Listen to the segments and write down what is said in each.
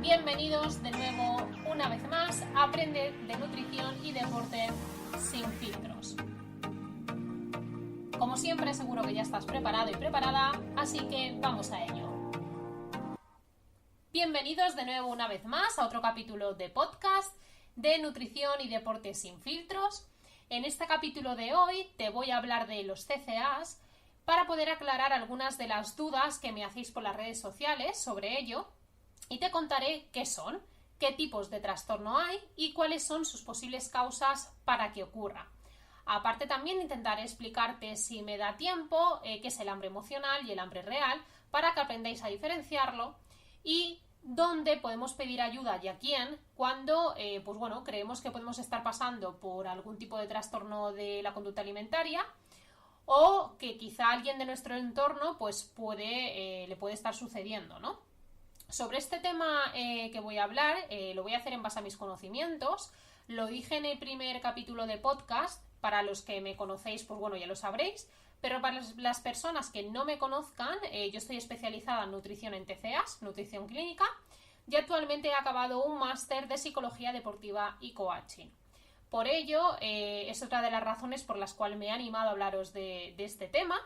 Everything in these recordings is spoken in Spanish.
Bienvenidos de nuevo, una vez más, a Aprender de Nutrición y Deporte sin filtros. Como siempre, seguro que ya estás preparado y preparada, así que vamos a ello. Bienvenidos de nuevo una vez más a otro capítulo de podcast de Nutrición y Deporte sin filtros. En este capítulo de hoy te voy a hablar de los TCAs para poder aclarar algunas de las dudas que me hacéis por las redes sociales sobre ello y te contaré qué son, qué tipos de trastorno hay y cuáles son sus posibles causas para que ocurra. Aparte también intentaré explicarte, si me da tiempo, qué es el hambre emocional y el hambre real para que aprendáis a diferenciarlo y dónde podemos pedir ayuda y a quién cuando creemos que podemos estar pasando por algún tipo de trastorno de la conducta alimentaria o que quizá alguien de nuestro entorno le puede estar sucediendo, ¿no? Sobre este tema que voy a hablar, lo voy a hacer en base a mis conocimientos. Lo dije en el primer capítulo de podcast. Para los que me conocéis, ya lo sabréis. Pero para las personas que no me conozcan, yo estoy especializada en nutrición en TCAs, nutrición clínica, y actualmente he acabado un máster de psicología deportiva y coaching. Por ello, es otra de las razones por las cuales me he animado a hablaros de este tema,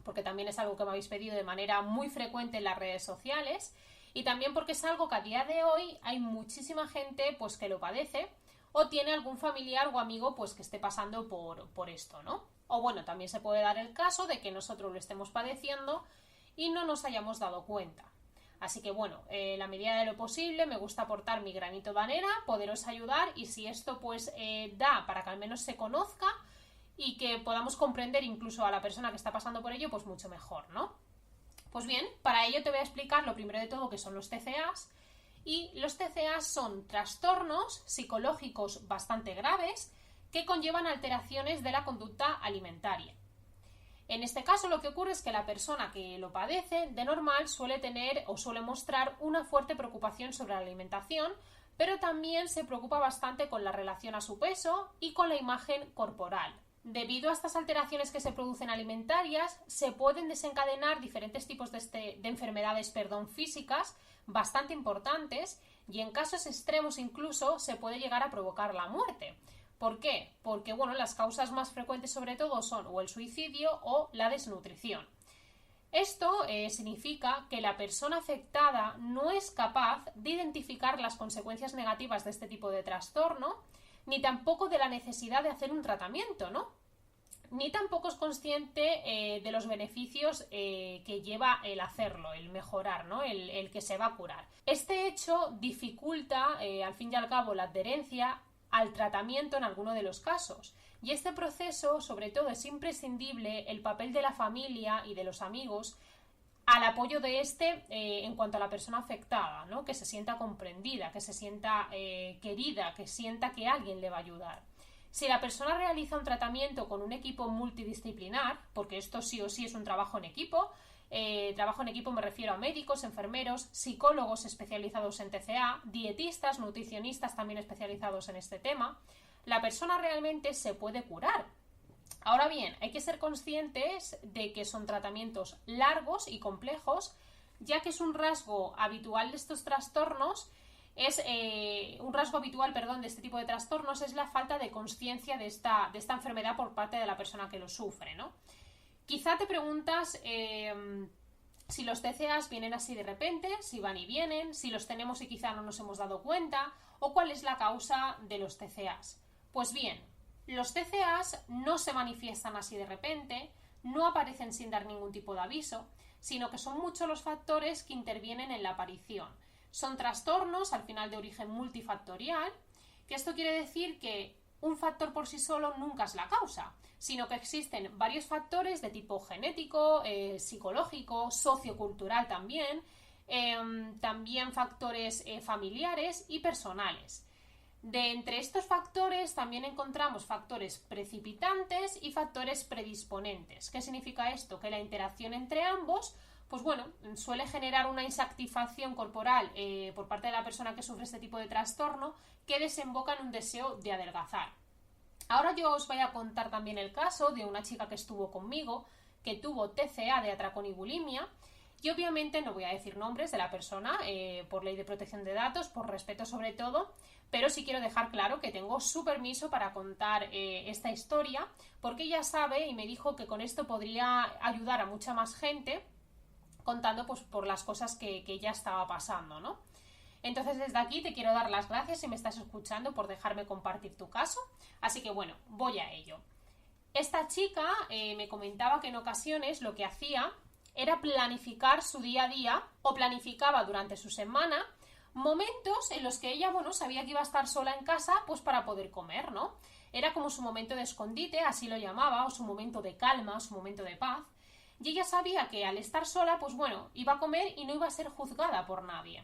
porque también es algo que me habéis pedido de manera muy frecuente en las redes sociales y también porque es algo que a día de hoy hay muchísima gente que lo padece o tiene algún familiar o amigo que esté pasando por esto, ¿no? O también se puede dar el caso de que nosotros lo estemos padeciendo y no nos hayamos dado cuenta. Así que en la medida de lo posible me gusta aportar mi granito de arena, poderos ayudar y si esto da para que al menos se conozca y que podamos comprender incluso a la persona que está pasando por ello, mucho mejor, ¿no? Pues bien, para ello te voy a explicar lo primero de todo qué son los TCAs. Y los TCAs son trastornos psicológicos bastante graves que conllevan alteraciones de la conducta alimentaria. En este caso lo que ocurre es que la persona que lo padece de normal suele tener o suele mostrar una fuerte preocupación sobre la alimentación, pero también se preocupa bastante con la relación a su peso y con la imagen corporal. Debido a estas alteraciones que se producen alimentarias, se pueden desencadenar diferentes tipos de enfermedades físicas bastante importantes y en casos extremos incluso se puede llegar a provocar la muerte. ¿Por qué? Porque las causas más frecuentes sobre todo son o el suicidio o la desnutrición. Esto significa que la persona afectada no es capaz de identificar las consecuencias negativas de este tipo de trastorno, ni tampoco de la necesidad de hacer un tratamiento, ¿no? Ni tampoco es consciente de los beneficios que lleva el hacerlo, el mejorar, ¿no? El que se va a curar. Este hecho dificulta, al fin y al cabo, la adherencia al tratamiento en alguno de los casos. Y este proceso, sobre todo, es imprescindible el papel de la familia y de los amigos al apoyo de en cuanto a la persona afectada, ¿no? Que se sienta comprendida, que se sienta querida, que sienta que alguien le va a ayudar. Si la persona realiza un tratamiento con un equipo multidisciplinar, porque esto sí o sí es un trabajo en equipo me refiero a médicos, enfermeros, psicólogos especializados en TCA, dietistas, nutricionistas también especializados en este tema, la persona realmente se puede curar. Ahora bien, hay que ser conscientes de que son tratamientos largos y complejos, ya que es un rasgo habitual de estos trastornos, de este tipo de trastornos es la falta de consciencia de esta enfermedad por parte de la persona que lo sufre, ¿no? Quizá te preguntas si los TCAs vienen así de repente, si van y vienen, si los tenemos y quizá no nos hemos dado cuenta, o cuál es la causa de los TCAs. Pues bien, los TCAs no se manifiestan así de repente, no aparecen sin dar ningún tipo de aviso, sino que son muchos los factores que intervienen en la aparición. Son trastornos, al final, de origen multifactorial, que esto quiere decir que un factor por sí solo nunca es la causa, sino que existen varios factores de tipo genético, psicológico, sociocultural también factores familiares y personales. De entre estos factores también encontramos factores precipitantes y factores predisponentes. ¿Qué significa esto? Que la interacción entre ambos suele generar una insatisfacción corporal por parte de la persona que sufre este tipo de trastorno que desemboca en un deseo de adelgazar. Ahora yo os voy a contar también el caso de una chica que estuvo conmigo, que tuvo TCA de atracón y bulimia, Y obviamente no voy a decir nombres de la persona, por ley de protección de datos, por respeto sobre todo, pero sí quiero dejar claro que tengo su permiso para contar esta historia, porque ella sabe y me dijo que con esto podría ayudar a mucha más gente, contando pues por las cosas que ella estaba pasando, ¿no? Entonces desde aquí te quiero dar las gracias si me estás escuchando por dejarme compartir tu caso, así que bueno, voy a ello. Esta chica me comentaba que en ocasiones lo que hacía era planificar su día a día o planificaba durante su semana momentos en los que ella, bueno, sabía que iba a estar sola en casa pues para poder comer, ¿no? Era como su momento de escondite, así lo llamaba, o su momento de calma, su momento de paz. Y ella sabía que al estar sola, pues bueno, iba a comer y no iba a ser juzgada por nadie.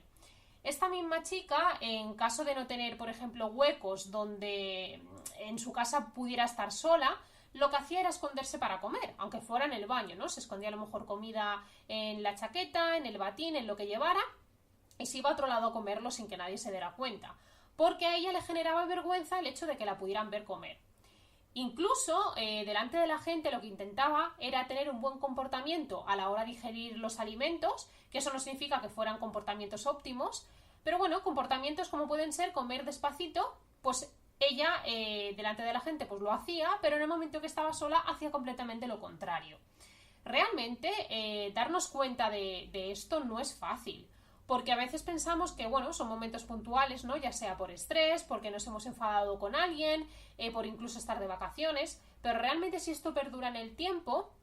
Esta misma chica, en caso de no tener, por ejemplo, huecos donde en su casa pudiera estar sola, lo que hacía era esconderse para comer, aunque fuera en el baño, ¿no? Se escondía a lo mejor comida en la chaqueta, en el batín, en lo que llevara, y se iba a otro lado a comerlo sin que nadie se diera cuenta, porque a ella le generaba vergüenza el hecho de que la pudieran ver comer. Incluso delante de la gente lo que intentaba era tener un buen comportamiento a la hora de digerir los alimentos, que eso no significa que fueran comportamientos óptimos, pero bueno, comportamientos como pueden ser comer despacito, pues ella delante de la gente pues lo hacía, pero en el momento que estaba sola hacía completamente lo contrario. Realmente darnos cuenta de esto no es fácil, porque a veces pensamos que, bueno, son momentos puntuales, ¿no? Ya sea por estrés, porque nos hemos enfadado con alguien, por incluso estar de vacaciones, pero realmente si esto perdura en el tiempo,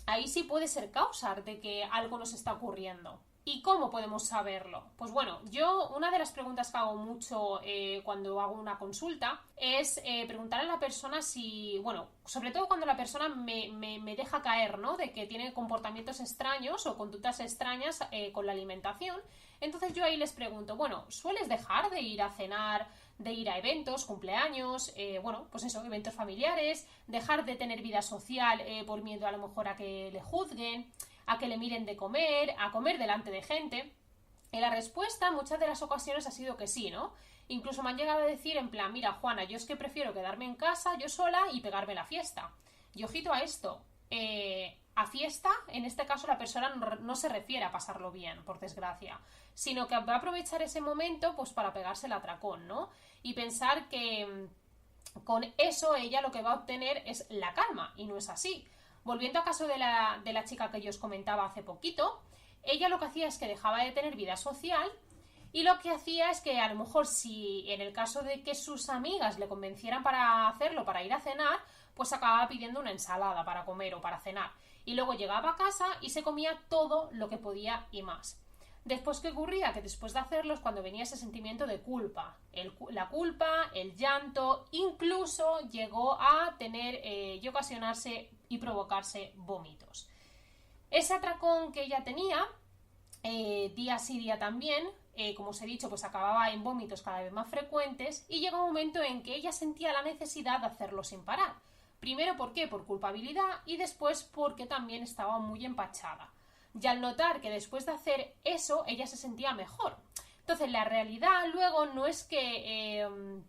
ahí sí puede ser causa de que algo nos está ocurriendo. ¿Y cómo podemos saberlo? Pues bueno, yo una de las preguntas que hago mucho cuando hago una consulta es preguntar a la persona si, bueno, sobre todo cuando la persona me deja caer, ¿no? De que tiene comportamientos extraños o conductas extrañas con la alimentación. Entonces yo ahí les pregunto, bueno, ¿sueles dejar de ir a cenar, de ir a eventos, cumpleaños, bueno, pues eso, eventos familiares, dejar de tener vida social por miedo a lo mejor a que le juzguen, a que le miren de comer, a comer delante de gente? Y la respuesta en muchas de las ocasiones ha sido que sí, ¿no? Incluso me han llegado a decir en plan, mira Juana, yo es que prefiero quedarme en casa yo sola y pegarme la fiesta. Y ojito a esto, a fiesta, en este caso la persona no se refiere a pasarlo bien, por desgracia, sino que va a aprovechar ese momento pues para pegarse el atracón, ¿no? Y pensar que con eso ella lo que va a obtener es la calma, y no es así. Volviendo al caso de la chica que yo os comentaba hace poquito, ella lo que hacía es que dejaba de tener vida social y lo que hacía es que a lo mejor si en el caso de que sus amigas le convencieran para hacerlo, para ir a cenar, pues acababa pidiendo una ensalada para comer o para cenar. Y luego llegaba a casa y se comía todo lo que podía y más. Después, ¿qué ocurría? Que después de hacerlo es cuando venía ese sentimiento de culpa. La culpa, el llanto, incluso llegó a tener y ocasionarse y provocarse vómitos. Ese atracón que ella tenía, día sí día también, como os he dicho, pues acababa en vómitos cada vez más frecuentes y llegó un momento en que ella sentía la necesidad de hacerlo sin parar. Primero, ¿por qué? Por culpabilidad y después porque también estaba muy empachada. Y al notar que después de hacer eso ella se sentía mejor. Entonces la realidad luego no es que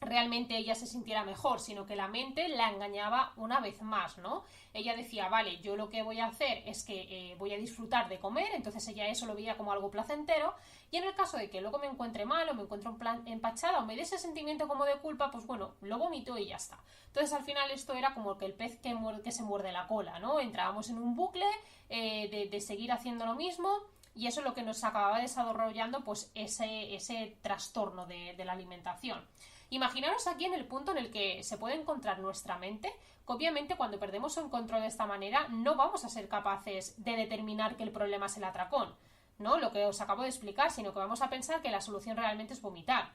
realmente ella se sintiera mejor, sino que la mente la engañaba una vez más, ¿no? Ella decía, vale, yo lo que voy a hacer es que voy a disfrutar de comer, entonces ella eso lo veía como algo placentero, y en el caso de que luego me encuentre mal o me encuentre empachada o me dé ese sentimiento como de culpa, pues bueno, lo vomito y ya está. Entonces al final esto era como que el pez que se muerde la cola, ¿no? Entrábamos en un bucle de seguir haciendo lo mismo, y eso es lo que nos acababa desarrollando pues ese trastorno de la alimentación. Imaginaros aquí en el punto en el que se puede encontrar nuestra mente, que obviamente cuando perdemos el control de esta manera no vamos a ser capaces de determinar que el problema es el atracón, ¿no? Lo que os acabo de explicar, sino que vamos a pensar que la solución realmente es vomitar.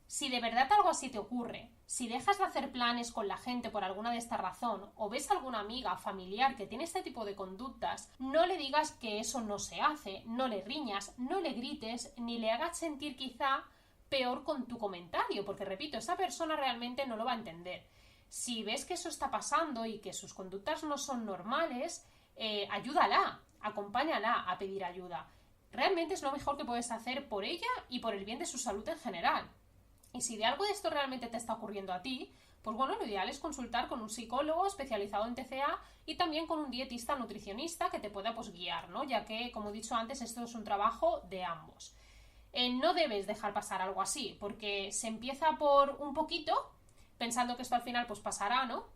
Si de verdad algo así te ocurre, si dejas de hacer planes con la gente por alguna de esta razón, o ves a alguna amiga, familiar que tiene este tipo de conductas, no le digas que eso no se hace, no le riñas, no le grites, ni le hagas sentir quizá peor con tu comentario, porque repito, esa persona realmente no lo va a entender. Si ves que eso está pasando y que sus conductas no son normales, ayúdala, acompáñala a pedir ayuda. Realmente es lo mejor que puedes hacer por ella y por el bien de su salud en general. Y si de algo de esto realmente te está ocurriendo a ti, pues bueno, lo ideal es consultar con un psicólogo especializado en TCA y también con un dietista nutricionista que te pueda pues guiar, ¿no? Ya que, como he dicho antes, esto es un trabajo de ambos. No debes dejar pasar algo así, porque se empieza por un poquito, pensando que esto al final pues pasará, ¿no?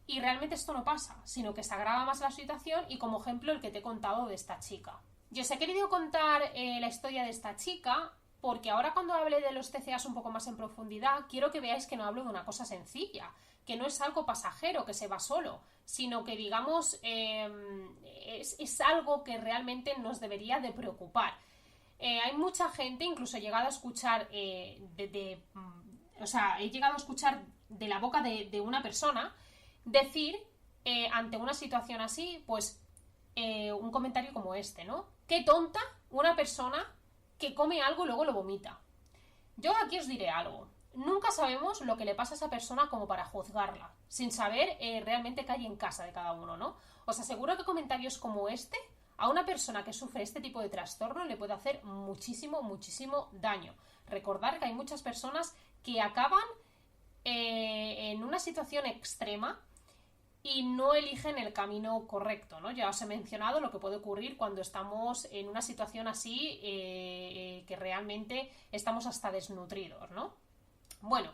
Y realmente esto no pasa, sino que se agrava más la situación y como ejemplo el que te he contado de esta chica. Yo os he querido contar la historia de esta chica porque ahora cuando hable de los TCAs un poco más en profundidad, quiero que veáis que no hablo de una cosa sencilla, que no es algo pasajero, que se va solo, sino que digamos es algo que realmente nos debería de preocupar. Hay mucha gente, incluso he llegado a escuchar he llegado a escuchar de la boca de una persona decir ante una situación así, pues un comentario como este, ¿no? Qué tonta una persona que come algo y luego lo vomita. Yo aquí os diré algo. Nunca sabemos lo que le pasa a esa persona como para juzgarla, sin saber realmente qué hay en casa de cada uno, ¿no? Os aseguro que comentarios como este, a una persona que sufre este tipo de trastorno le puede hacer muchísimo, muchísimo daño. Recordar que hay muchas personas que acaban en una situación extrema y no eligen el camino correcto, ¿no? Ya os he mencionado lo que puede ocurrir cuando estamos en una situación así que realmente estamos hasta desnutridos, ¿no? Bueno,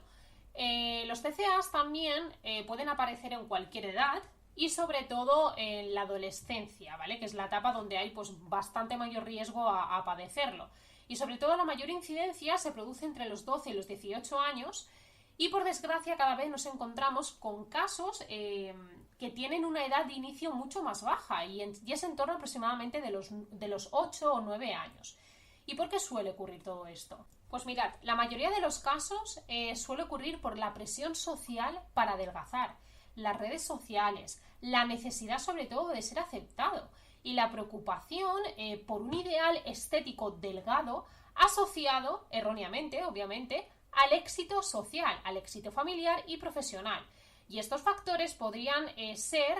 los TCAs también pueden aparecer en cualquier edad y sobre todo en la adolescencia, ¿vale? Que es la etapa donde hay pues bastante mayor riesgo a padecerlo. Y sobre todo la mayor incidencia se produce entre los 12 y los 18 años y por desgracia cada vez nos encontramos con casos que tienen una edad de inicio mucho más baja y es en torno aproximadamente de los 8 o 9 años. ¿Y por qué suele ocurrir todo esto? Pues mirad, la mayoría de los casos suele ocurrir por la presión social para adelgazar, las redes sociales, la necesidad sobre todo de ser aceptado y la preocupación por un ideal estético delgado asociado, erróneamente, obviamente, al éxito social, al éxito familiar y profesional. Y estos factores podrían ser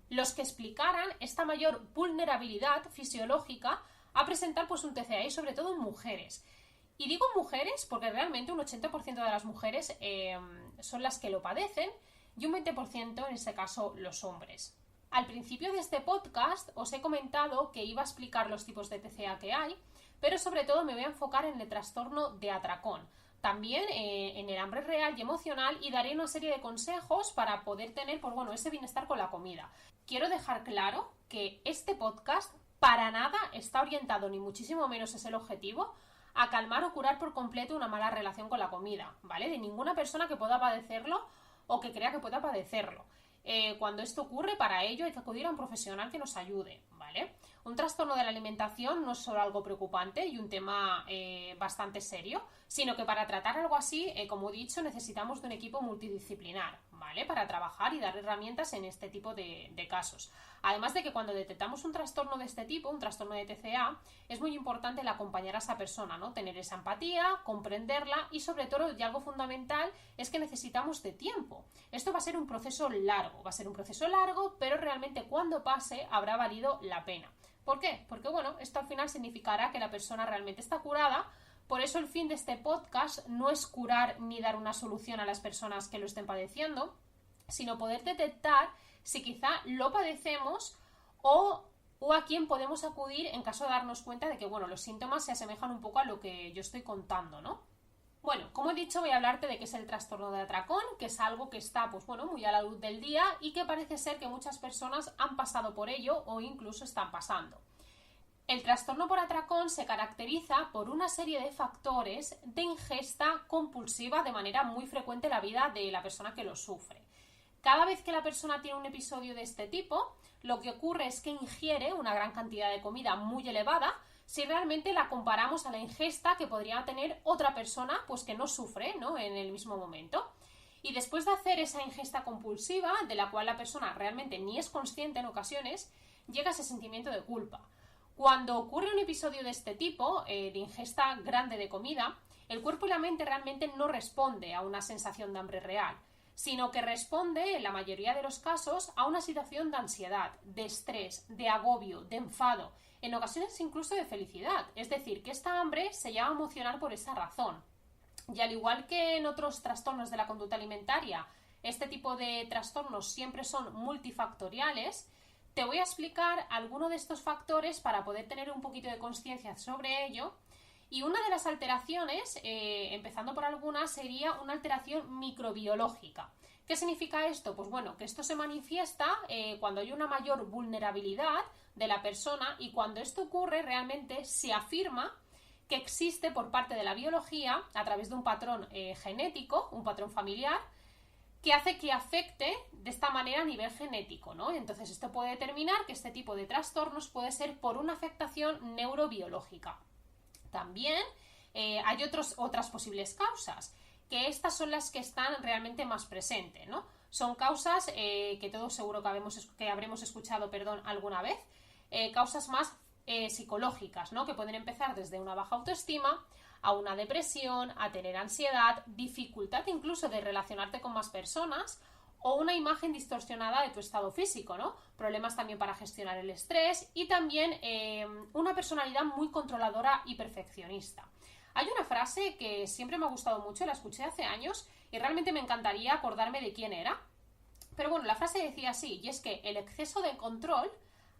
los que explicaran esta mayor vulnerabilidad fisiológica a presentar pues, un TCA y sobre todo en mujeres. Y digo mujeres porque realmente un 80% de las mujeres son las que lo padecen y un 20% en este caso los hombres. Al principio de este podcast os he comentado que iba a explicar los tipos de TCA que hay, pero sobre todo me voy a enfocar en el trastorno de atracón. También en el hambre real y emocional y daré una serie de consejos para poder tener pues, bueno, ese bienestar con la comida. Quiero dejar claro que este podcast para nada está orientado, ni muchísimo menos es el objetivo, a calmar o curar por completo una mala relación con la comida, ¿vale? De ninguna persona que pueda padecerlo o que crea que pueda padecerlo. Cuando esto ocurre, para ello hay que acudir a un profesional que nos ayude, ¿vale? Un trastorno de la alimentación no es solo algo preocupante y un tema bastante serio, sino que para tratar algo así, como he dicho, necesitamos de un equipo multidisciplinar, ¿vale? Para trabajar y dar herramientas en este tipo de casos. Además de que cuando detectamos un trastorno de este tipo, un trastorno de TCA, es muy importante el acompañar a esa persona, ¿no? Tener esa empatía, comprenderla y sobre todo, y algo fundamental, es que necesitamos de tiempo. Esto va a ser un proceso largo, pero realmente cuando pase habrá valido la pena. ¿Por qué? Porque bueno, esto al final significará que la persona realmente está curada. Por eso el fin de este podcast no es curar ni dar una solución a las personas que lo estén padeciendo, sino poder detectar si quizá lo padecemos o a quién podemos acudir en caso de darnos cuenta de que bueno, los síntomas se asemejan un poco a lo que yo estoy contando, ¿no? Bueno, como he dicho, voy a hablarte de qué es el trastorno de atracón, que es algo que está pues bueno, muy a la luz del día y que parece ser que muchas personas han pasado por ello o incluso están pasando. El trastorno por atracón se caracteriza por una serie de factores de ingesta compulsiva de manera muy frecuente en la vida de la persona que lo sufre. Cada vez que la persona tiene un episodio de este tipo, lo que ocurre es que ingiere una gran cantidad de comida muy elevada si realmente la comparamos a la ingesta que podría tener otra persona pues que no sufre, ¿no? En el mismo momento. Y después de hacer esa ingesta compulsiva, de la cual la persona realmente ni es consciente en ocasiones, llega ese sentimiento de culpa. Cuando ocurre un episodio de este tipo, de ingesta grande de comida, el cuerpo y la mente realmente no responde a una sensación de hambre real, sino que responde, en la mayoría de los casos, a una situación de ansiedad, de estrés, de agobio, de enfado, en ocasiones incluso de felicidad. Es decir, que esta hambre se llama emocional por esa razón. Y al igual que en otros trastornos de la conducta alimentaria, este tipo de trastornos siempre son multifactoriales, te voy a explicar algunos de estos factores para poder tener un poquito de conciencia sobre ello. Y una de las alteraciones, empezando por algunas, sería una alteración microbiológica. ¿Qué significa esto? Pues bueno, que esto se manifiesta cuando hay una mayor vulnerabilidad de la persona, y cuando esto ocurre realmente se afirma que existe por parte de la biología, a través de un patrón genético, un patrón familiar, que hace que afecte de esta manera a nivel genético, ¿no? Entonces esto puede determinar que este tipo de trastornos puede ser por una afectación neurobiológica. También hay otras posibles causas, que estas son las que están realmente más presentes, ¿no? Son causas que todos seguro que habremos escuchado, alguna vez, causas más psicológicas, ¿no? Que pueden empezar desde una baja autoestima a una depresión, a tener ansiedad, dificultad incluso de relacionarte con más personas, o una imagen distorsionada de tu estado físico, ¿no? Problemas también para gestionar el estrés, y también una personalidad muy controladora y perfeccionista. Hay una frase que siempre me ha gustado mucho, la escuché hace años y realmente me encantaría acordarme de quién era. Pero bueno, la frase decía así, y es que el exceso de control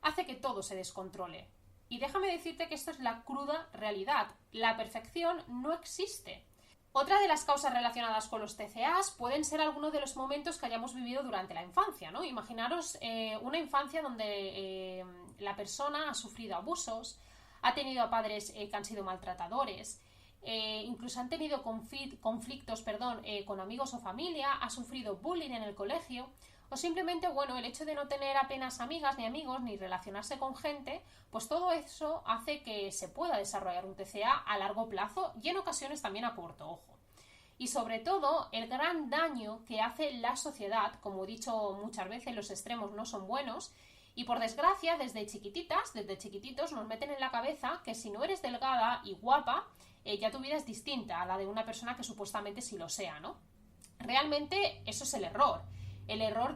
hace que todo se descontrole. Y déjame decirte que esto es la cruda realidad. La perfección no existe. Otra de las causas relacionadas con los TCAs pueden ser algunos de los momentos que hayamos vivido durante la infancia, ¿no? Imaginaros una infancia donde la persona ha sufrido abusos, ha tenido a padres que han sido maltratadores, incluso han tenido conflictos con amigos o familia, ha sufrido bullying en el colegio, o simplemente, bueno, el hecho de no tener apenas amigas ni amigos ni relacionarse con gente, pues todo eso hace que se pueda desarrollar un TCA a largo plazo y en ocasiones también a corto, ojo. Y sobre todo, el gran daño que hace la sociedad, como he dicho muchas veces, los extremos no son buenos, y por desgracia, desde chiquititos, nos meten en la cabeza que si no eres delgada y guapa, ya tu vida es distinta a la de una persona que supuestamente sí lo sea, ¿no? Realmente eso es el error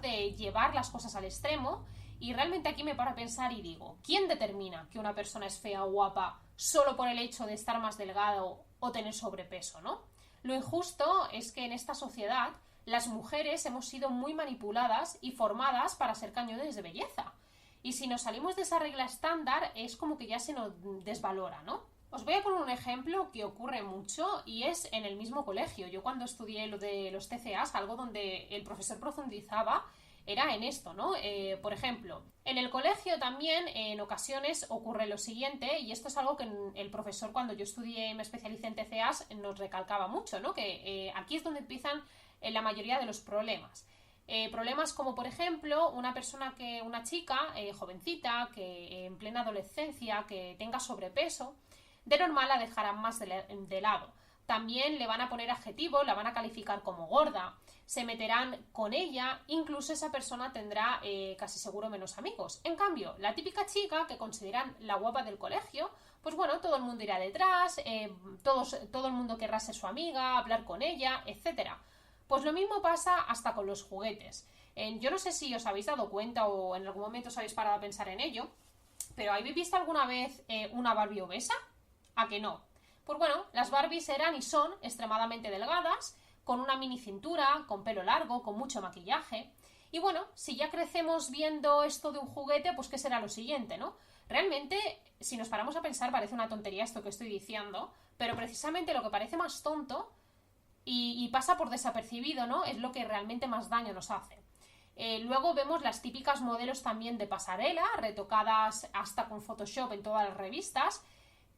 de llevar las cosas al extremo, y realmente aquí me paro a pensar y digo, ¿quién determina que una persona es fea o guapa solo por el hecho de estar más delgado o tener sobrepeso, ¿no? Lo injusto es que en esta sociedad las mujeres hemos sido muy manipuladas y formadas para ser cañones de belleza, y si nos salimos de esa regla estándar es como que ya se nos desvalora, ¿no? Os voy a poner un ejemplo que ocurre mucho y es en el mismo colegio. Yo cuando estudié lo de los TCAs, algo donde el profesor profundizaba era en esto, ¿no? Por ejemplo, en el colegio también en ocasiones ocurre lo siguiente, y esto es algo que el profesor, cuando yo estudié y me especialicé en TCAs, nos recalcaba mucho, ¿no? Que aquí es donde empiezan la mayoría de los problemas. Problemas como, por ejemplo, una chica jovencita, que en plena adolescencia, que tenga sobrepeso, de normal la dejarán más de lado. También le van a poner adjetivos, la van a calificar como gorda, se meterán con ella, incluso esa persona tendrá casi seguro menos amigos. En cambio, la típica chica que consideran la guapa del colegio, pues bueno, todo el mundo irá detrás, todo el mundo querrá ser su amiga, hablar con ella, etc. Pues lo mismo pasa hasta con los juguetes. Yo no sé si os habéis dado cuenta o en algún momento os habéis parado a pensar en ello, pero ¿habéis visto alguna vez una Barbie obesa? ¿A que no? Pues bueno, las Barbies eran y son extremadamente delgadas, con una mini cintura, con pelo largo, con mucho maquillaje. Y bueno, si ya crecemos viendo esto de un juguete, pues ¿qué será lo siguiente, no? Realmente, si nos paramos a pensar, parece una tontería esto que estoy diciendo, pero precisamente lo que parece más tonto y pasa por desapercibido, ¿no? Es lo que realmente más daño nos hace. Luego vemos las típicas modelos también de pasarela, retocadas hasta con Photoshop en todas las revistas,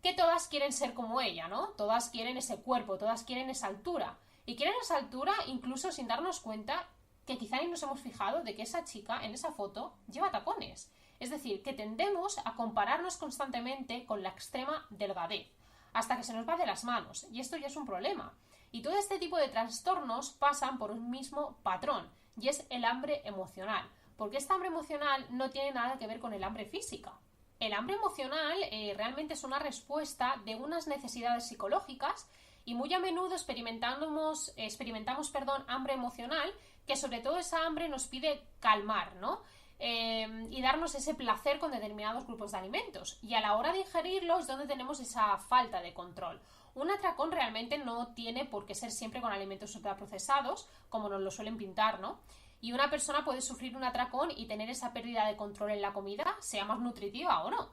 que todas quieren ser como ella, ¿no? Todas quieren ese cuerpo, todas quieren esa altura. Y quieren esa altura incluso sin darnos cuenta que quizá ni nos hemos fijado de que esa chica en esa foto lleva tacones. Es decir, que tendemos a compararnos constantemente con la extrema delgadez, hasta que se nos va de las manos. Y esto ya es un problema. Y todo este tipo de trastornos pasan por un mismo patrón, y es el hambre emocional. Porque esta hambre emocional no tiene nada que ver con el hambre física. El hambre emocional realmente es una respuesta de unas necesidades psicológicas, y muy a menudo experimentamos hambre emocional, que sobre todo esa hambre nos pide calmar, ¿no? y darnos ese placer con determinados grupos de alimentos. Y a la hora de ingerirlos es donde tenemos esa falta de control. Un atracón realmente no tiene por qué ser siempre con alimentos ultraprocesados, como nos lo suelen pintar, ¿no? Y una persona puede sufrir un atracón y tener esa pérdida de control en la comida, sea más nutritiva o no.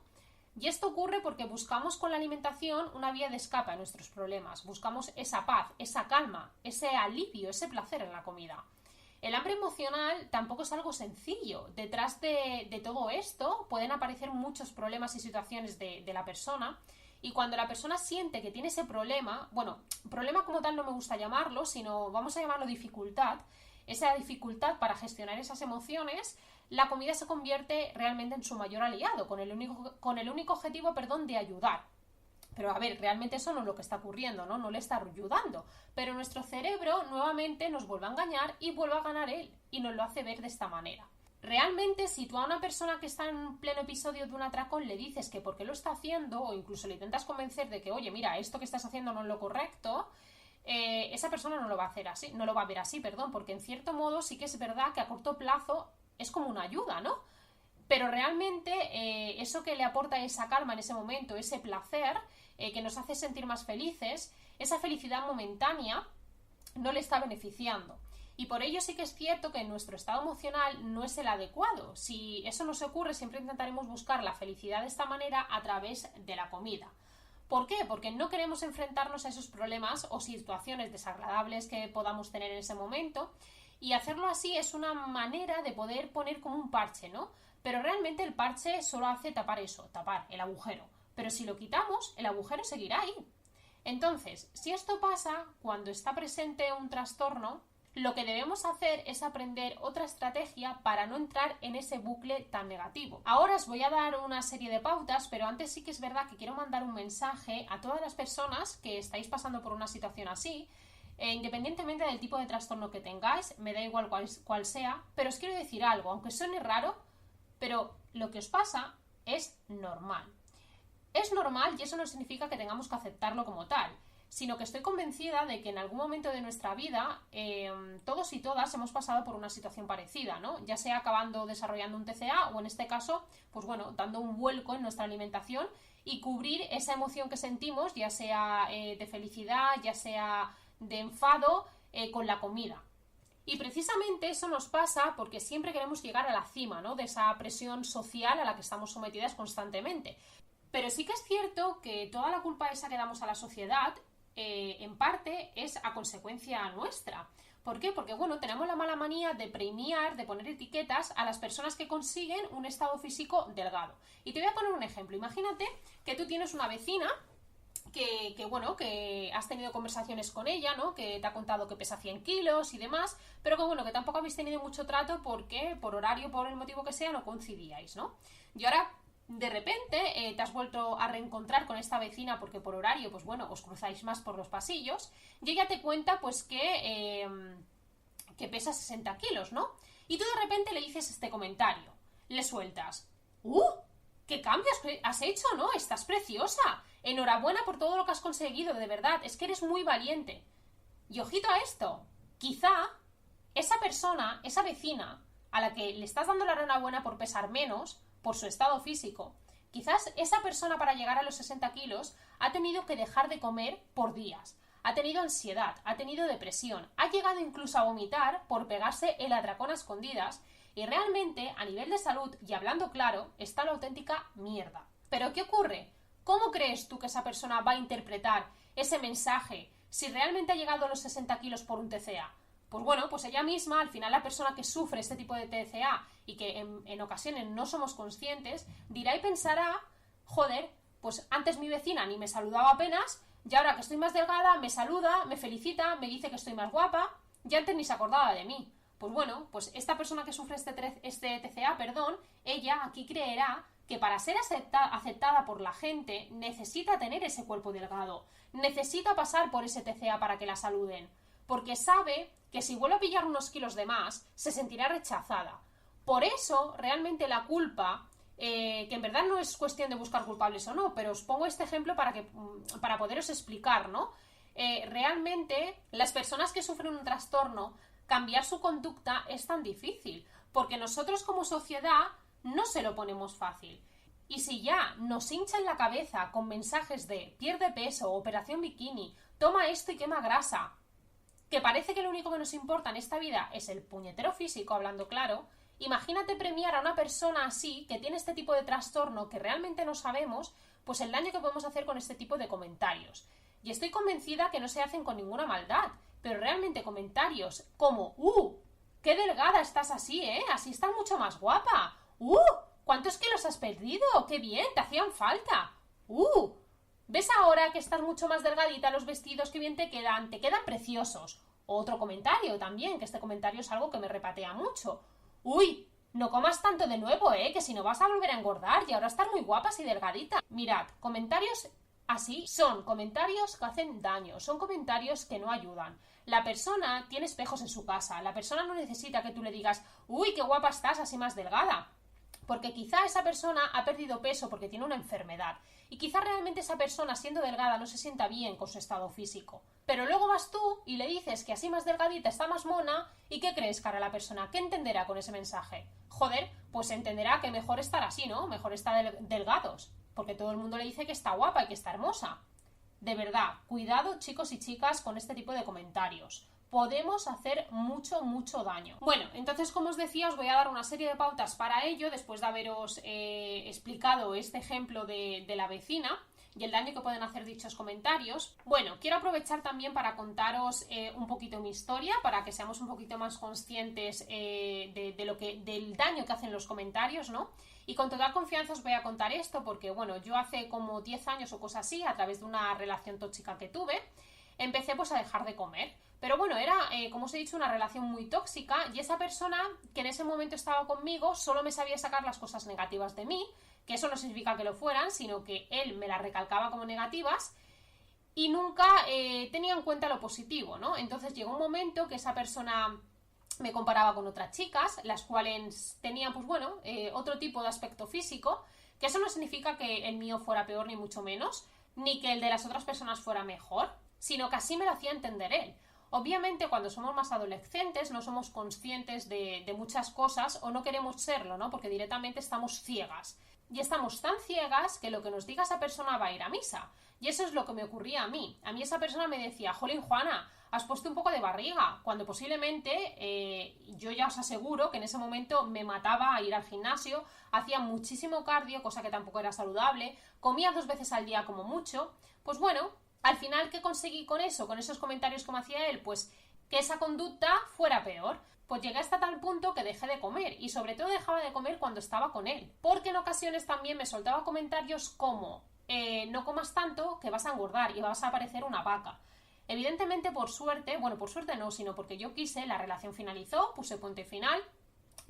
Y esto ocurre porque buscamos con la alimentación una vía de escape a nuestros problemas. Buscamos esa paz, esa calma, ese alivio, ese placer en la comida. El hambre emocional tampoco es algo sencillo. Detrás de todo esto pueden aparecer muchos problemas y situaciones de la persona. Y cuando la persona siente que tiene ese problema, bueno, problema como tal no me gusta llamarlo, sino vamos a llamarlo dificultad, esa dificultad para gestionar esas emociones, la comida se convierte realmente en su mayor aliado, con el único objetivo, de ayudar. Pero a ver, realmente eso no es lo que está ocurriendo, ¿no? No le está ayudando. Pero nuestro cerebro nuevamente nos vuelve a engañar y vuelve a ganar él. Y nos lo hace ver de esta manera. Realmente, si tú a una persona que está en pleno episodio de un atracón le dices que por qué lo está haciendo, o incluso le intentas convencer de que, oye, mira, esto que estás haciendo no es lo correcto, esa persona no lo va a hacer así, no lo va a ver así, porque en cierto modo sí que es verdad que a corto plazo es como una ayuda, ¿no? Pero realmente eso que le aporta esa calma en ese momento, ese placer, que nos hace sentir más felices, esa felicidad momentánea, no le está beneficiando. Y por ello sí que es cierto que nuestro estado emocional no es el adecuado. Si eso nos ocurre, siempre intentaremos buscar la felicidad de esta manera a través de la comida. ¿Por qué? Porque no queremos enfrentarnos a esos problemas o situaciones desagradables que podamos tener en ese momento, y hacerlo así es una manera de poder poner como un parche, ¿no? Pero realmente el parche solo hace tapar el agujero. Pero si lo quitamos, el agujero seguirá ahí. Entonces, si esto pasa cuando está presente un trastorno, lo que debemos hacer es aprender otra estrategia para no entrar en ese bucle tan negativo. Ahora os voy a dar una serie de pautas, pero antes sí que es verdad que quiero mandar un mensaje a todas las personas que estáis pasando por una situación así, independientemente del tipo de trastorno que tengáis, me da igual cuál sea, pero os quiero decir algo, aunque suene raro, pero lo que os pasa es normal. Es normal y eso no significa que tengamos que aceptarlo como tal, sino que estoy convencida de que en algún momento de nuestra vida todos y todas hemos pasado por una situación parecida, ¿no? Ya sea acabando desarrollando un TCA o en este caso, pues bueno, dando un vuelco en nuestra alimentación y cubrir esa emoción que sentimos, ya sea de felicidad, ya sea de enfado, con la comida. Y precisamente eso nos pasa porque siempre queremos llegar a la cima, ¿no? De esa presión social a la que estamos sometidas constantemente. Pero sí que es cierto que toda la culpa esa que damos a la sociedad en parte es a consecuencia nuestra. ¿Por qué? Porque, bueno, tenemos la mala manía de premiar, de poner etiquetas a las personas que consiguen un estado físico delgado. Y te voy a poner un ejemplo. Imagínate que tú tienes una vecina que has tenido conversaciones con ella, ¿no? Que te ha contado que pesa 100 kilos y demás, pero que tampoco habéis tenido mucho trato porque por horario, por el motivo que sea, no coincidíais, ¿no? Y ahora de repente te has vuelto a reencontrar con esta vecina porque por horario, pues bueno, os cruzáis más por los pasillos y ella te cuenta pues que pesa 60 kilos, ¿no? Y tú de repente le dices este comentario, le sueltas, ¿qué cambios has hecho, no? Estás preciosa, enhorabuena por todo lo que has conseguido, de verdad, es que eres muy valiente. Y ojito a esto, quizá esa persona, esa vecina a la que le estás dando la enhorabuena por pesar menos, por su estado físico, quizás esa persona para llegar a los 60 kilos ha tenido que dejar de comer por días, ha tenido ansiedad, ha tenido depresión, ha llegado incluso a vomitar por pegarse el atracón a escondidas y realmente a nivel de salud y hablando claro está la auténtica mierda. ¿Pero qué ocurre? ¿Cómo crees tú que esa persona va a interpretar ese mensaje si realmente ha llegado a los 60 kilos por un TCA? Pues bueno, pues ella misma, al final la persona que sufre este tipo de TCA y que en ocasiones no somos conscientes, dirá y pensará, joder, pues antes mi vecina ni me saludaba apenas y ahora que estoy más delgada me saluda, me felicita, me dice que estoy más guapa y antes ni se acordaba de mí. Pues bueno, pues esta persona que sufre este TCA, ella aquí creerá que para ser aceptada por la gente necesita tener ese cuerpo delgado, necesita pasar por ese TCA para que la saluden, porque sabe que si vuelve a pillar unos kilos de más, se sentirá rechazada. Por eso, realmente la culpa, que en verdad no es cuestión de buscar culpables o no, pero os pongo este ejemplo para poderos explicar, ¿no? Realmente, las personas que sufren un trastorno, cambiar su conducta es tan difícil, porque nosotros como sociedad no se lo ponemos fácil. Y si ya nos hinchan la cabeza con mensajes de pierde peso, operación bikini, toma esto y quema grasa, que parece que lo único que nos importa en esta vida es el puñetero físico, hablando claro, imagínate premiar a una persona así, que tiene este tipo de trastorno que realmente no sabemos, pues el daño que podemos hacer con este tipo de comentarios. Y estoy convencida que no se hacen con ninguna maldad, pero realmente comentarios como ¡qué delgada estás así, así estás mucho más guapa! ¿Cuántos kilos has perdido? ¡Qué bien! ¡Te hacían falta! ¿Ves ahora que estás mucho más delgadita los vestidos que bien te quedan? ¡Te quedan preciosos! Otro comentario también, que este comentario es algo que me repatea mucho. ¡Uy! No comas tanto de nuevo, que si no vas a volver a engordar y ahora estás muy guapa y delgadita. Mirad, comentarios así son comentarios que hacen daño, son comentarios que no ayudan. La persona tiene espejos en su casa, la persona no necesita que tú le digas ¡uy, qué guapa estás así más delgada! Porque quizá esa persona ha perdido peso porque tiene una enfermedad. Y quizá realmente esa persona, siendo delgada, no se sienta bien con su estado físico. Pero luego vas tú y le dices que así más delgadita está más mona, ¿y qué crees que hará la persona? ¿Qué entenderá con ese mensaje? Joder, pues entenderá que mejor estar así, ¿no? Mejor estar delgados. Porque todo el mundo le dice que está guapa y que está hermosa. De verdad, cuidado, chicos y chicas, con este tipo de comentarios. Podemos hacer mucho, mucho daño. Bueno, entonces, como os decía, os voy a dar una serie de pautas para ello, después de haberos explicado este ejemplo de la vecina y el daño que pueden hacer dichos comentarios. Bueno, quiero aprovechar también para contaros un poquito mi historia, para que seamos un poquito más conscientes del daño que hacen los comentarios, ¿no? Y con toda confianza os voy a contar esto porque, bueno, yo hace como 10 años o cosas así, a través de una relación tóxica que tuve, empecé pues a dejar de comer. Pero bueno, era, como os he dicho, una relación muy tóxica y esa persona que en ese momento estaba conmigo solo me sabía sacar las cosas negativas de mí, que eso no significa que lo fueran, sino que él me las recalcaba como negativas y nunca tenía en cuenta lo positivo, ¿no? Entonces llegó un momento que esa persona me comparaba con otras chicas, las cuales tenían, pues bueno, otro tipo de aspecto físico, que eso no significa que el mío fuera peor ni mucho menos, ni que el de las otras personas fuera mejor, sino que así me lo hacía entender él. Obviamente, cuando somos más adolescentes no somos conscientes de muchas cosas o no queremos serlo, ¿no? Porque directamente estamos ciegas. Y estamos tan ciegas que lo que nos diga esa persona va a ir a misa. Y eso es lo que me ocurría a mí. A mí esa persona me decía, jolín, Juana, has puesto un poco de barriga, cuando posiblemente yo ya os aseguro que en ese momento me mataba a ir al gimnasio, hacía muchísimo cardio, cosa que tampoco era saludable, comía 2 veces al día como mucho. Pues bueno, al final, ¿qué conseguí con eso? Con esos comentarios que me hacía él, pues que esa conducta fuera peor. Pues llegué hasta tal punto que dejé de comer y sobre todo dejaba de comer cuando estaba con él. Porque en ocasiones también me soltaba comentarios como no comas tanto que vas a engordar y vas a parecer una vaca. Evidentemente, por suerte no, sino porque yo quise, la relación finalizó, puse punto y final,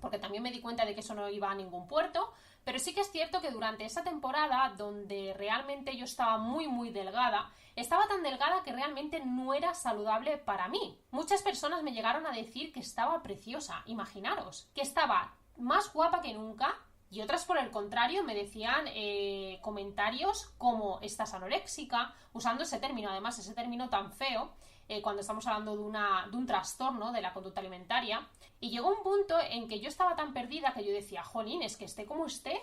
porque también me di cuenta de que eso no iba a ningún puerto, pero sí que es cierto que durante esa temporada donde realmente yo estaba muy muy delgada, estaba tan delgada que realmente no era saludable para mí. Muchas personas me llegaron a decir que estaba preciosa, imaginaros, que estaba más guapa que nunca, y otras por el contrario me decían comentarios como estás anoréxica, usando ese término, además ese término tan feo, cuando estamos hablando de un trastorno de la conducta alimentaria. Y llegó un punto en que yo estaba tan perdida que yo decía, jolín, es que esté como esté,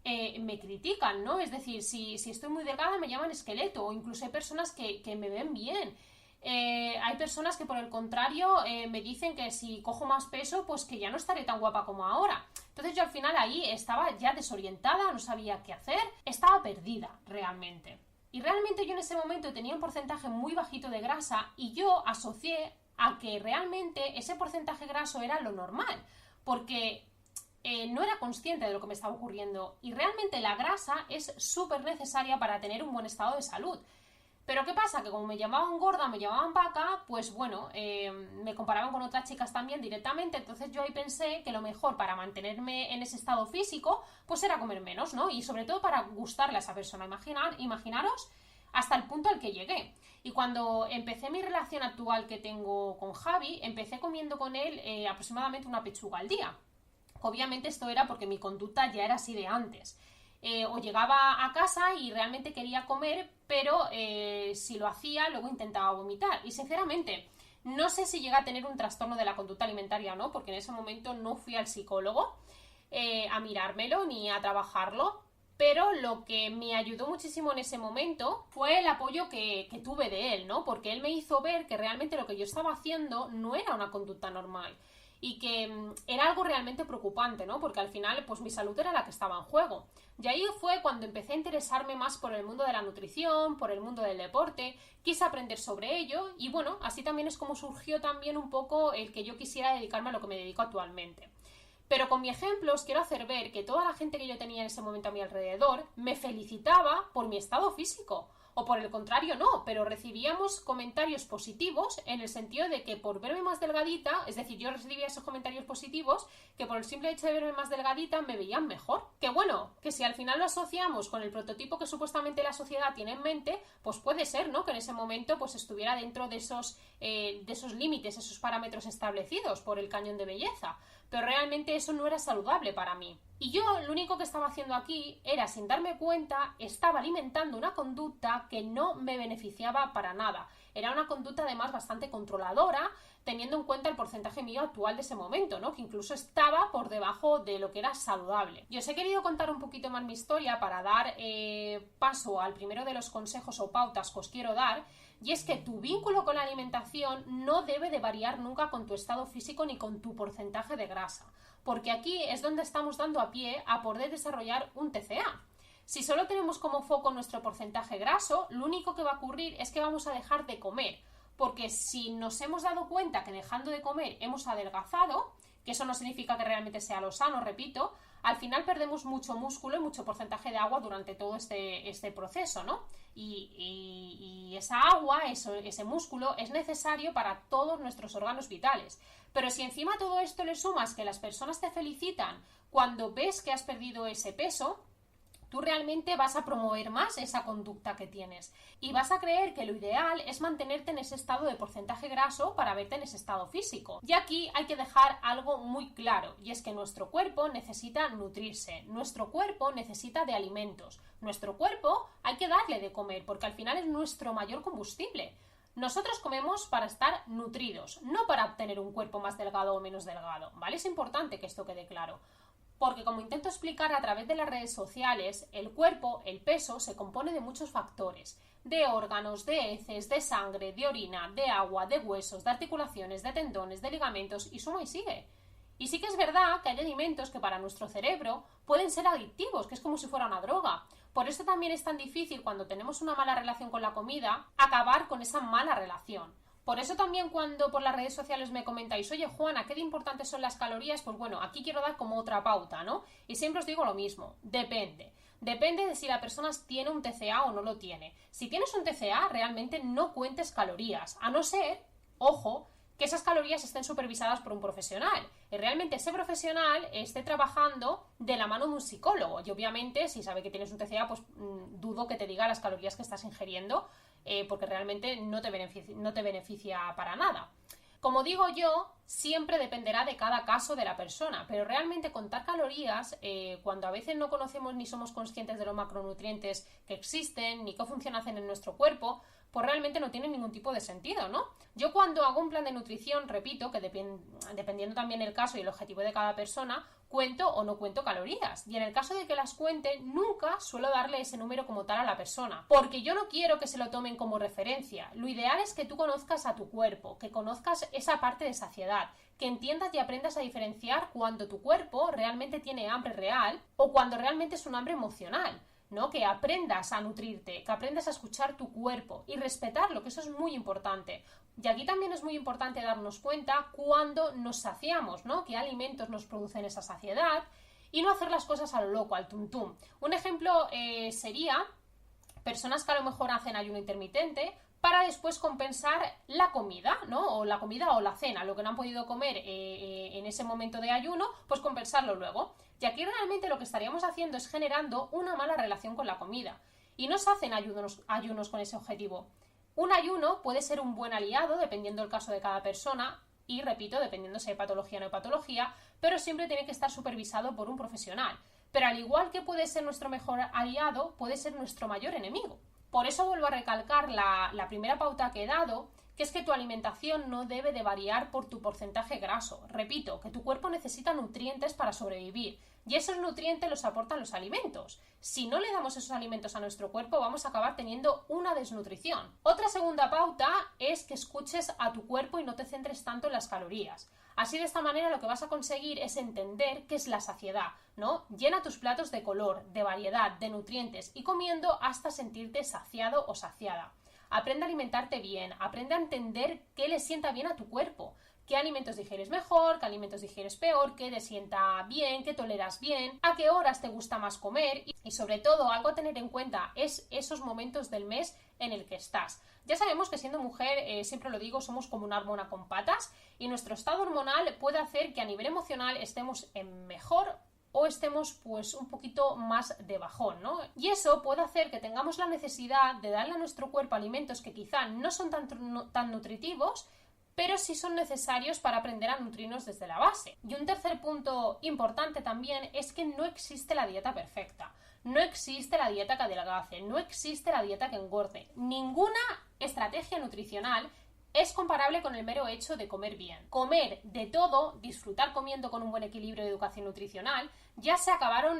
me critican, ¿no? Es decir, si estoy muy delgada me llaman esqueleto, o incluso hay personas que me ven bien. Hay personas que por el contrario me dicen que si cojo más peso pues que ya no estaré tan guapa como ahora. Entonces yo al final ahí estaba ya desorientada, no sabía qué hacer, estaba perdida realmente. Y realmente yo en ese momento tenía un porcentaje muy bajito de grasa y yo asocié a que realmente ese porcentaje graso era lo normal, porque no era consciente de lo que me estaba ocurriendo y realmente la grasa es súper necesaria para tener un buen estado de salud. Pero ¿qué pasa? Que como me llamaban gorda, me llamaban vaca, pues bueno, me comparaban con otras chicas también directamente, entonces yo ahí pensé que lo mejor para mantenerme en ese estado físico, pues era comer menos, ¿no? Y sobre todo para gustarle a esa persona. Imaginaros hasta el punto al que llegué. Y cuando empecé mi relación actual que tengo con Javi, empecé comiendo con él aproximadamente una pechuga al día. Obviamente esto era porque mi conducta ya era así de antes. O llegaba a casa y realmente quería comer, pero si lo hacía, luego intentaba vomitar. Y sinceramente, No sé si llega a tener un trastorno de la conducta alimentaria o no, porque en ese momento no fui al psicólogo a mirármelo ni a trabajarlo, pero lo que me ayudó muchísimo en ese momento fue el apoyo que tuve de él, ¿no? Porque él me hizo ver que realmente lo que yo estaba haciendo no era una conducta normal y que era algo realmente preocupante, ¿no? Porque al final, pues mi salud era la que estaba en juego. Y ahí fue cuando empecé a interesarme más por el mundo de la nutrición, por el mundo del deporte, quise aprender sobre ello y bueno, así también es como surgió también un poco el que yo quisiera dedicarme a lo que me dedico actualmente. Pero con mi ejemplo os quiero hacer ver que toda la gente que yo tenía en ese momento a mi alrededor me felicitaba por mi estado físico. O por el contrario no, pero recibíamos comentarios positivos en el sentido de que por verme más delgadita, es decir, yo recibía esos comentarios positivos que por el simple hecho de verme más delgadita me veían mejor. Que bueno, que si al final lo asociamos con el prototipo que supuestamente la sociedad tiene en mente, pues puede ser, ¿no? Que en ese momento pues estuviera dentro de esos límites, esos parámetros establecidos por el cañón de belleza. Pero realmente eso no era saludable para mí. Y yo lo único que estaba haciendo aquí era, sin darme cuenta, estaba alimentando una conducta que no me beneficiaba para nada. Era una conducta además bastante controladora, teniendo en cuenta el porcentaje mío actual de ese momento, ¿no? Que incluso estaba por debajo de lo que era saludable. Yo os he querido contar un poquito más mi historia para dar paso al primero de los consejos o pautas que os quiero dar, y es que tu vínculo con la alimentación no debe de variar nunca con tu estado físico ni con tu porcentaje de grasa, porque aquí es donde estamos dando a pie a poder desarrollar un TCA. Si solo tenemos como foco nuestro porcentaje graso, lo único que va a ocurrir es que vamos a dejar de comer, porque si nos hemos dado cuenta que dejando de comer hemos adelgazado, que eso no significa que realmente sea lo sano, repito, al final perdemos mucho músculo y mucho porcentaje de agua durante todo este proceso, ¿no? Y esa agua, ese músculo, es necesario para todos nuestros órganos vitales. Pero si encima a todo esto le sumas que las personas te felicitan cuando ves que has perdido ese peso, tú realmente vas a promover más esa conducta que tienes y vas a creer que lo ideal es mantenerte en ese estado de porcentaje graso para verte en ese estado físico. Y aquí hay que dejar algo muy claro, y es que nuestro cuerpo necesita nutrirse, nuestro cuerpo necesita de alimentos, nuestro cuerpo hay que darle de comer porque al final es nuestro mayor combustible. Nosotros comemos para estar nutridos, no para obtener un cuerpo más delgado o menos delgado, ¿vale? Es importante que esto quede claro. Porque como intento explicar a través de las redes sociales, el cuerpo, el peso, se compone de muchos factores, de órganos, de heces, de sangre, de orina, de agua, de huesos, de articulaciones, de tendones, de ligamentos y suma y sigue. Y sí que es verdad que hay alimentos que para nuestro cerebro pueden ser adictivos, que es como si fuera una droga. Por eso también es tan difícil cuando tenemos una mala relación con la comida, acabar con esa mala relación. Por eso también cuando por las redes sociales me comentáis, oye Juana, ¿qué de importantes son las calorías? Pues bueno, aquí quiero dar como otra pauta, ¿no? Y siempre os digo lo mismo, depende. Depende de si la persona tiene un TCA o no lo tiene. Si tienes un TCA, realmente no cuentes calorías, a no ser, ojo, que esas calorías estén supervisadas por un profesional y realmente ese profesional esté trabajando de la mano de un psicólogo. Y obviamente, si sabe que tienes un TCA, pues dudo que te diga las calorías que estás ingiriendo, porque realmente no te beneficia para nada. Como digo yo, siempre dependerá de cada caso de la persona, pero realmente contar calorías, cuando a veces no conocemos ni somos conscientes de los macronutrientes que existen, ni qué función hacen en nuestro cuerpo, pues realmente no tiene ningún tipo de sentido, ¿no? Yo cuando hago un plan de nutrición, repito, que dependiendo también el caso y el objetivo de cada persona, cuento o no cuento calorías. Y en el caso de que las cuente, nunca suelo darle ese número como tal a la persona, porque yo no quiero que se lo tomen como referencia. Lo ideal es que tú conozcas a tu cuerpo, que conozcas esa parte de saciedad, que entiendas y aprendas a diferenciar cuando tu cuerpo realmente tiene hambre real o cuando realmente es un hambre emocional, ¿no? Que aprendas a nutrirte, que aprendas a escuchar tu cuerpo y respetarlo, que eso es muy importante. Y aquí también es muy importante darnos cuenta cuando nos saciamos, ¿no? Qué alimentos nos producen esa saciedad y no hacer las cosas a lo loco, al tuntum. Un ejemplo sería personas que a lo mejor hacen ayuno intermitente para después compensar la comida, ¿no? O la comida o la cena, lo que no han podido comer en ese momento de ayuno, pues compensarlo luego. Y aquí realmente lo que estaríamos haciendo es generando una mala relación con la comida. Y no se hacen ayunos con ese objetivo. Un ayuno puede ser un buen aliado, dependiendo del caso de cada persona, y repito, dependiendo si hay patología o no hay patología, pero siempre tiene que estar supervisado por un profesional. Pero al igual que puede ser nuestro mejor aliado, puede ser nuestro mayor enemigo. Por eso vuelvo a recalcar la primera pauta que he dado, que es que tu alimentación no debe de variar por tu porcentaje graso. Repito, que tu cuerpo necesita nutrientes para sobrevivir y esos nutrientes los aportan los alimentos. Si no le damos esos alimentos a nuestro cuerpo, vamos a acabar teniendo una desnutrición. Otra segunda pauta es que escuches a tu cuerpo y no te centres tanto en las calorías. Así, de esta manera, lo que vas a conseguir es entender qué es la saciedad, ¿no? Llena tus platos de color, de variedad, de nutrientes y comiendo hasta sentirte saciado o saciada. Aprende a alimentarte bien, aprende a entender qué le sienta bien a tu cuerpo, qué alimentos digieres mejor, qué alimentos digieres peor, qué te sienta bien, qué toleras bien, a qué horas te gusta más comer y sobre todo algo a tener en cuenta es esos momentos del mes en el que estás. Ya sabemos que siendo mujer, siempre lo digo, somos como una hormona con patas y nuestro estado hormonal puede hacer que a nivel emocional estemos en mejor o estemos pues un poquito más de bajón, ¿no? Y eso puede hacer que tengamos la necesidad de darle a nuestro cuerpo alimentos que quizá no son tan nutritivos, pero sí son necesarios para aprender a nutrirnos desde la base. Y un tercer punto importante también es que no existe la dieta perfecta. No existe la dieta que adelgace, no existe la dieta que engorde. Ninguna estrategia nutricional es comparable con el mero hecho de comer bien. Comer de todo, disfrutar comiendo con un buen equilibrio de educación nutricional, ya se acabó,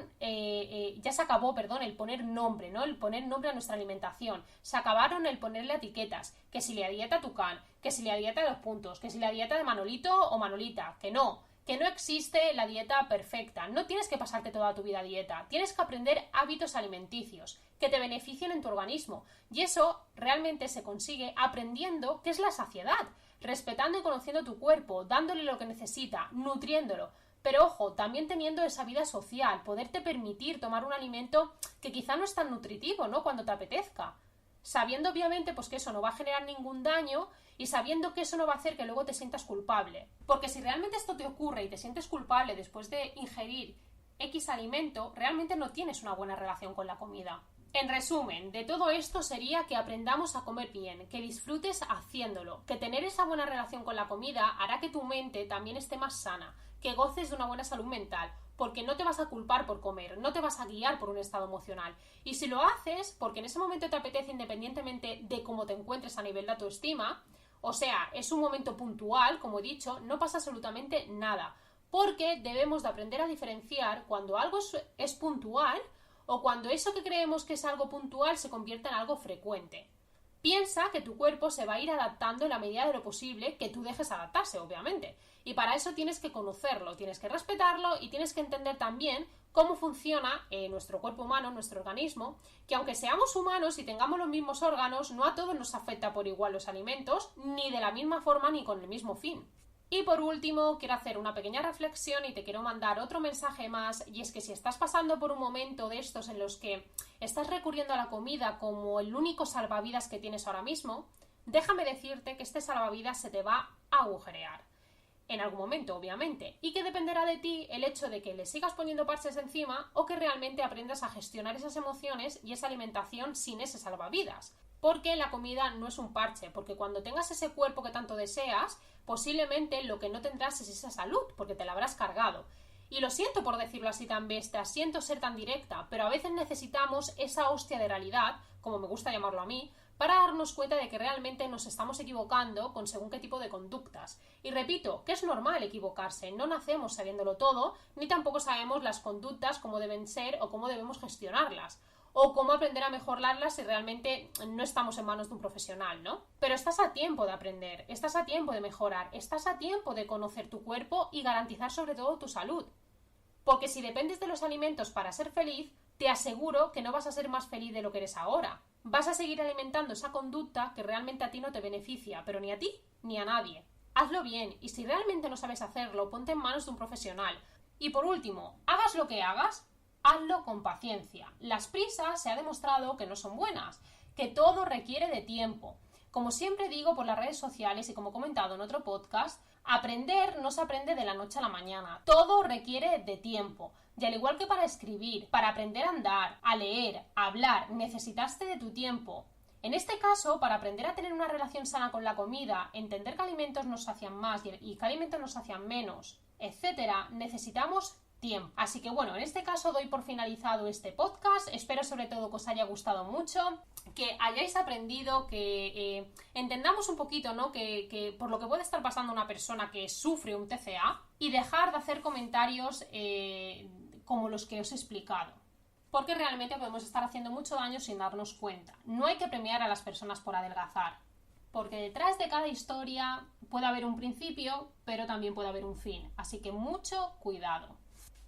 el poner nombre, ¿no? El poner nombre a nuestra alimentación. Se acabaron el ponerle etiquetas, que si la dieta Tucán, que si la dieta de los puntos, que si la dieta de Manolito o Manolita, que no existe la dieta perfecta. No tienes que pasarte toda tu vida a dieta, tienes que aprender hábitos alimenticios que te beneficien en tu organismo y eso realmente se consigue aprendiendo qué es la saciedad, respetando y conociendo tu cuerpo, dándole lo que necesita, nutriéndolo, pero ojo, también teniendo esa vida social, poderte permitir tomar un alimento que quizá no es tan nutritivo, ¿no? Cuando te apetezca, sabiendo obviamente pues que eso no va a generar ningún daño y sabiendo que eso no va a hacer que luego te sientas culpable. Porque si realmente esto te ocurre y te sientes culpable después de ingerir X alimento, realmente no tienes una buena relación con la comida. En resumen, de todo esto sería que aprendamos a comer bien, que disfrutes haciéndolo, que tener esa buena relación con la comida hará que tu mente también esté más sana, que goces de una buena salud mental, porque no te vas a culpar por comer, no te vas a guiar por un estado emocional. Y si lo haces, porque en ese momento te apetece independientemente de cómo te encuentres a nivel de autoestima, o sea, es un momento puntual, como he dicho, no pasa absolutamente nada, porque debemos de aprender a diferenciar cuando algo es puntual o cuando eso que creemos que es algo puntual se convierte en algo frecuente. Piensa que tu cuerpo se va a ir adaptando en la medida de lo posible que tú dejes adaptarse, obviamente. Y para eso tienes que conocerlo, tienes que respetarlo y tienes que entender también cómo funciona nuestro cuerpo humano, nuestro organismo, que aunque seamos humanos y tengamos los mismos órganos, no a todos nos afecta por igual los alimentos, ni de la misma forma ni con el mismo fin. Y por último, quiero hacer una pequeña reflexión y te quiero mandar otro mensaje más, y es que si estás pasando por un momento de estos en los que estás recurriendo a la comida como el único salvavidas que tienes ahora mismo, déjame decirte que este salvavidas se te va a agujerear. En algún momento, obviamente, y que dependerá de ti el hecho de que le sigas poniendo parches encima o que realmente aprendas a gestionar esas emociones y esa alimentación sin ese salvavidas. Porque la comida no es un parche, porque cuando tengas ese cuerpo que tanto deseas, posiblemente lo que no tendrás es esa salud, porque te la habrás cargado. Y lo siento por decirlo así tan bestia, siento ser tan directa, pero a veces necesitamos esa hostia de realidad, como me gusta llamarlo a mí, para darnos cuenta de que realmente nos estamos equivocando con según qué tipo de conductas. Y repito, que es normal equivocarse, no nacemos sabiéndolo todo, ni tampoco sabemos las conductas cómo deben ser o cómo debemos gestionarlas, o cómo aprender a mejorarlas si realmente no estamos en manos de un profesional, ¿no? Pero estás a tiempo de aprender, estás a tiempo de mejorar, estás a tiempo de conocer tu cuerpo y garantizar sobre todo tu salud. Porque si dependes de los alimentos para ser feliz, te aseguro que no vas a ser más feliz de lo que eres ahora. Vas a seguir alimentando esa conducta que realmente a ti no te beneficia, pero ni a ti ni a nadie. Hazlo bien y si realmente no sabes hacerlo, ponte en manos de un profesional. Y por último, hagas lo que hagas, hazlo con paciencia. Las prisas se ha demostrado que no son buenas, que todo requiere de tiempo. Como siempre digo por las redes sociales y como he comentado en otro podcast, aprender no se aprende de la noche a la mañana. Todo requiere de tiempo. Y al igual que para escribir, para aprender a andar, a leer, a hablar, necesitaste de tu tiempo. En este caso, para aprender a tener una relación sana con la comida, entender qué alimentos nos sacian más y qué alimentos nos sacian menos, etcétera, necesitamos tiempo. Así que bueno, en este caso doy por finalizado este podcast. Espero sobre todo que os haya gustado mucho, que hayáis aprendido, que entendamos un poquito, ¿no? Que por lo que puede estar pasando una persona que sufre un TCA, y dejar de hacer comentarios como los que os he explicado. Porque realmente podemos estar haciendo mucho daño sin darnos cuenta. No hay que premiar a las personas por adelgazar, porque detrás de cada historia puede haber un principio, pero también puede haber un fin. Así que mucho cuidado.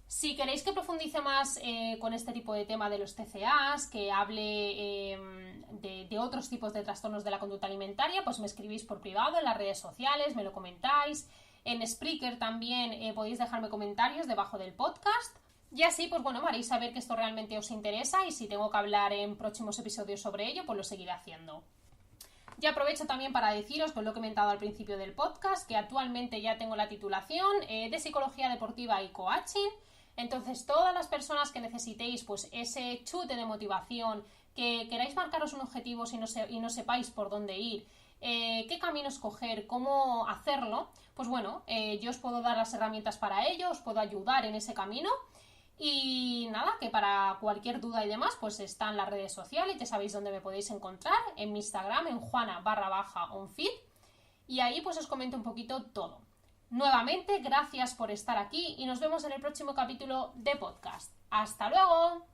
Si queréis que profundice más con este tipo de tema de los TCAs, que hable de otros tipos de trastornos de la conducta alimentaria, pues me escribís por privado en las redes sociales, me lo comentáis. En Spreaker también podéis dejarme comentarios debajo del podcast. Y así, pues bueno, me haréis saber que esto realmente os interesa, y si tengo que hablar en próximos episodios sobre ello, pues lo seguiré haciendo. Y aprovecho también para deciros, con lo que he comentado al principio del podcast, que actualmente ya tengo la titulación de Psicología Deportiva y Coaching. Entonces, todas las personas que necesitéis pues ese chute de motivación, que queráis marcaros un objetivo y no sepáis por dónde ir, qué camino escoger, cómo hacerlo, pues bueno, yo os puedo dar las herramientas para ello, os puedo ayudar en ese camino. Y nada, que para cualquier duda y demás, pues están las redes sociales, ya sabéis dónde me podéis encontrar, en mi Instagram, en juana_onfit, y ahí pues os comento un poquito todo. Nuevamente, gracias por estar aquí y nos vemos en el próximo capítulo de podcast. ¡Hasta luego!